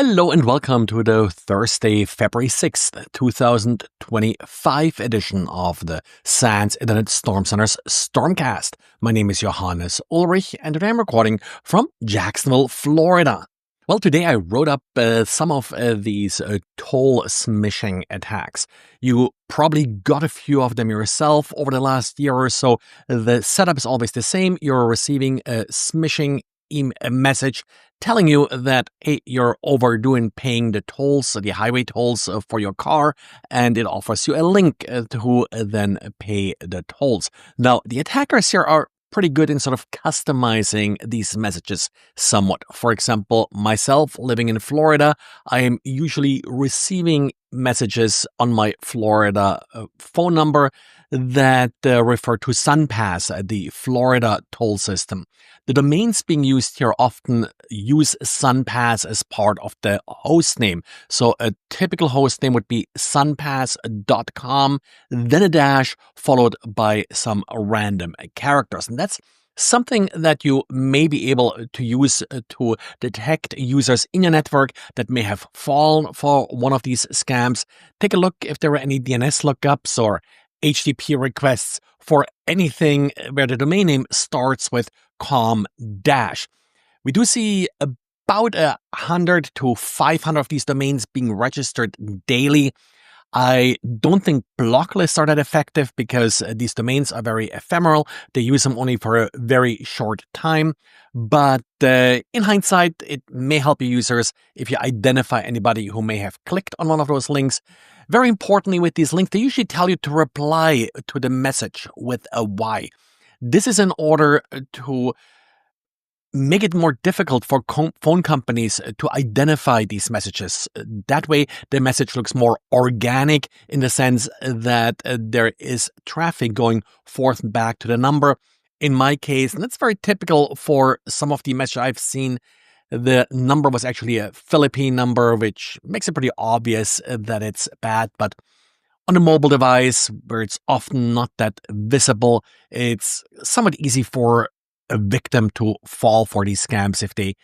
Hello and welcome to the Thursday, February 6th, 2025 edition of the SANS Internet Storm Center's Stormcast. My name is Johannes Ulrich and today I'm recording from Jacksonville, Florida. Well, today I wrote up some of these toll smishing attacks. You probably got a few of them yourself over the last year or so. The setup is always the same. You're receiving a smishing a message telling you that, hey, you're overdue in paying the tolls, the highway tolls for your car, and it offers you a link to then pay the tolls. Now, the attackers here are pretty good in sort of customizing these messages somewhat. For example, myself living in Florida, I am usually receiving messages on my Florida phone number that refer to sunpass, the Florida toll system. The domains being used here often use sunpass as part of the host name. So a typical host name would be sunpass.com, then a dash followed by some random characters. And that's something that you may be able to use to detect users in your network that may have fallen for one of these scams. Take a look if there are any DNS lookups or HTTP requests for anything where the domain name starts with com-. We do see about 100 to 500 of these domains being registered daily. I don't think block lists are that effective because these domains are very ephemeral. They use them only for a very short time. But in hindsight, it may help your users if you identify anybody who may have clicked on one of those links. Very importantly, with these links, they usually tell you to reply to the message with a Y. This is in order to make it more difficult for phone companies to identify these messages. That way, the message looks more organic in the sense that there is traffic going forth and back to the number. In my case, and that's very typical for some of the messages I've seen, the number was actually a Philippine number, which makes it pretty obvious that it's bad. But on a mobile device, where it's often not that visible, it's somewhat easy for a victim to fall for these scams if they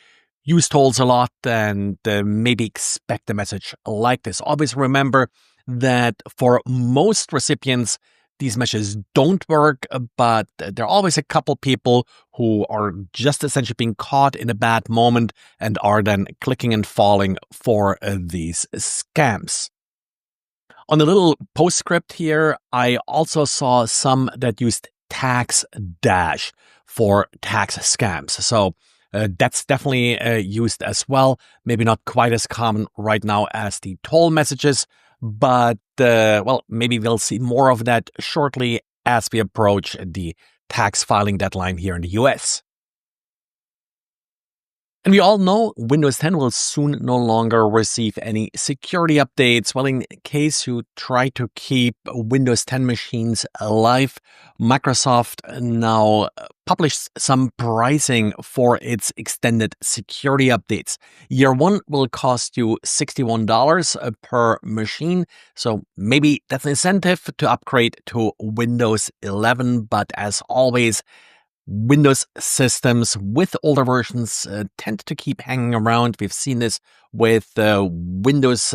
use tolls a lot and maybe expect a message like this. Always remember that for most recipients, these messages don't work, but there are always a couple people who are just essentially being caught in a bad moment and are then clicking and falling for these scams. On the little postscript here, I also saw some that used tax dash for tax scams. So that's definitely used as well. Maybe not quite as common right now as the toll messages, but well, maybe we'll see more of that shortly as we approach the tax filing deadline here in the US. And we all know Windows 10 will soon no longer receive any security updates. Well, in case you try to keep Windows 10 machines alive, Microsoft now published some pricing for its extended security updates. Year one will cost you $61 per machine. So maybe that's an incentive to upgrade to Windows 11. But as always, Windows systems with older versions tend to keep hanging around. We've seen this with Windows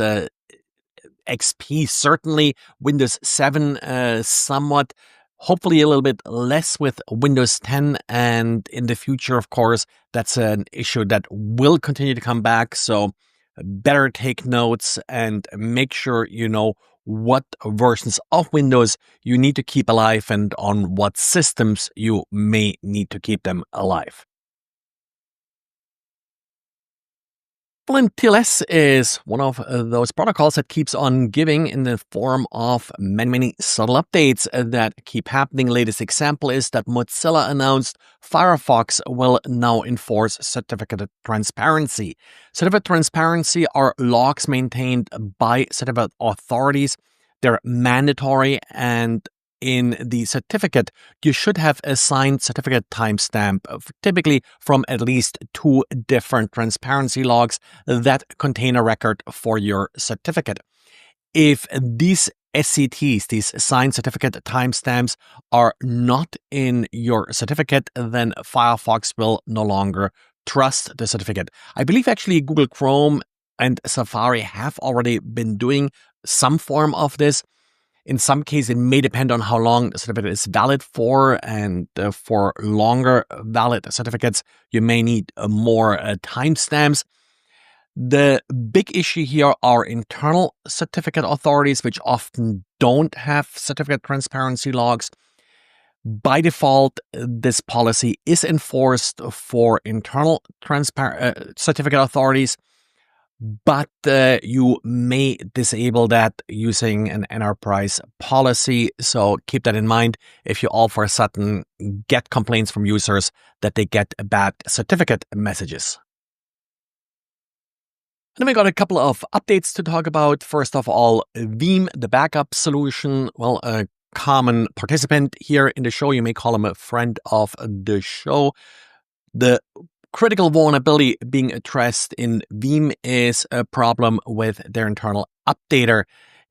XP, certainly Windows 7 somewhat, hopefully a little bit less with Windows 10. And in the future, of course, that's an issue that will continue to come back. So better take notes and make sure you know what versions of Windows you need to keep alive and on what systems you may need to keep them alive. Well, TLS is one of those protocols that keeps on giving in the form of many subtle updates that keep happening. Latest example is that Mozilla announced Firefox will now enforce certificate transparency. Certificate transparency are logs maintained by certificate authorities. They're mandatory, and in the certificate, you should have a signed certificate timestamp, typically from at least 2 different transparency logs that contain a record for your certificate. If these SCTs, these signed certificate timestamps, are not in your certificate, then Firefox will no longer trust the certificate. I believe actually Google Chrome and Safari have already been doing some form of this. In some cases, it may depend on how long the certificate is valid for, and for longer valid certificates, you may need more timestamps. The big issue here are internal certificate authorities, which often don't have certificate transparency logs. By default, this policy is enforced for internal certificate authorities, but you may disable that using an enterprise policy. So keep that in mind if you all of a sudden get complaints from users that they get bad certificate messages. And then we got a couple of updates to talk about. First of all, Veeam, the backup solution. Well, a common participant here in the show, you may call him a friend of the show. The critical vulnerability being addressed in Veeam is a problem with their internal updater.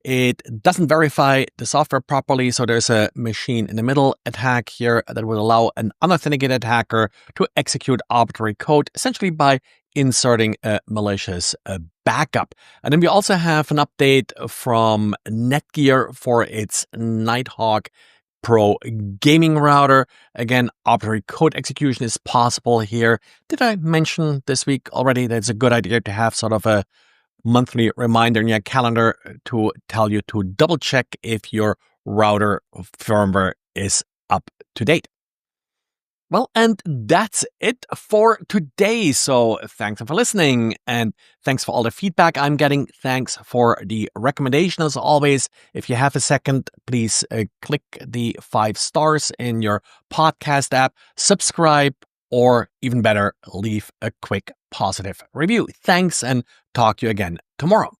It doesn't verify the software properly, so there's a machine in the middle attack here that would allow an unauthenticated attacker to execute arbitrary code, essentially by inserting a malicious backup. And then we also have an update from Netgear for its Nighthawk Pro gaming router. Again, arbitrary code execution is possible here. Did I mention this week already that it's a good idea to have sort of a monthly reminder in your calendar to tell you to double check if your router firmware is up to date? Well, and that's it for today. So thanks for listening, and thanks for all the feedback I'm getting. Thanks for the recommendation as always. If you have a second, please click the 5 stars in your podcast app, subscribe, or even better, leave a quick positive review. Thanks, and talk to you again tomorrow.